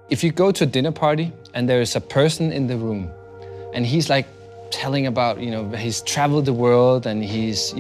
If you go to a dinner party and there is a person in the room and he's like telling about, he's traveled the world and he's,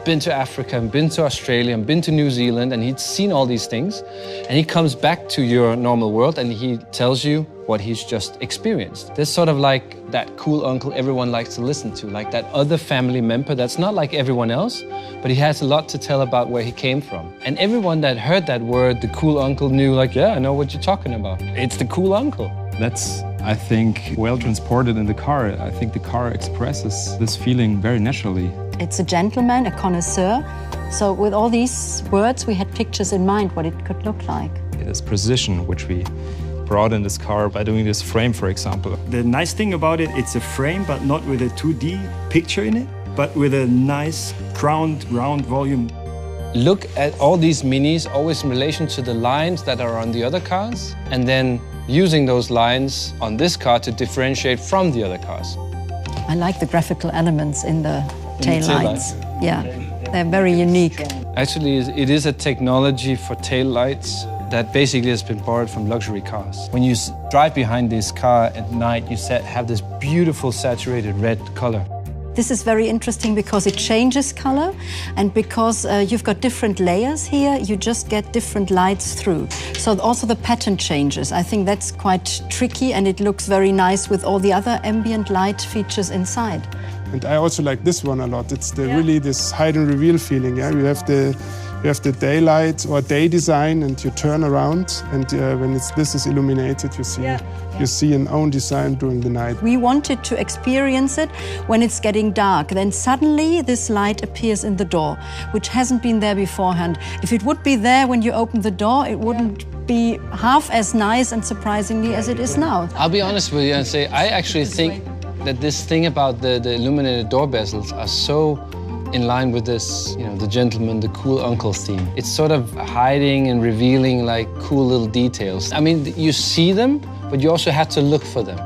been to Africa and been to Australia and been to New Zealand and he's seen all these things, and he comes back to your normal world and he tells you what he's just experienced. There's sort of like that cool uncle everyone likes to listen to, like that other family member that's not like everyone else, but he has a lot to tell about where he came from. And everyone that heard that word, the cool uncle, knew like, yeah, I know what you're talking about. It's the cool uncle. That's, I think, well transported in the car. I think the car expresses this feeling very naturally. It's a gentleman, a connoisseur. So with all these words, we had pictures in mind what it could look like. It is precision, which we brought in this car by doing this frame, for example. The nice thing about it, it's a frame, but not with a 2D picture in it, but with a nice crowned round volume. Look at all these Minis always in relation to the lines that are on the other cars, and then using those lines on this car to differentiate from the other cars. I like the graphical elements in the tail lights. Yeah, they're very unique. Actually, it is a technology for tail lights that basically has been borrowed from luxury cars. When you drive behind this car at night, you have this beautiful saturated red color. This is very interesting because it changes color, and because you've got different layers here, you just get different lights through. So also the pattern changes. I think that's quite tricky, and it looks very nice with all the other ambient light features inside. And I also like this one a lot. It's really this hide and reveal feeling. Yeah? You have the daylight or day design, and you turn around, and when this is illuminated, you see an own design during the night. We wanted to experience it when it's getting dark. Then suddenly this light appears in the door, which hasn't been there beforehand. If it would be there when you open the door, it wouldn't be half as nice and surprisingly as it is now. I'll be honest with you and say, I actually think that this thing about the illuminated door bezels are so in line with this, the gentleman, the cool uncle theme. It's sort of hiding and revealing like cool little details. I mean, you see them, but you also have to look for them.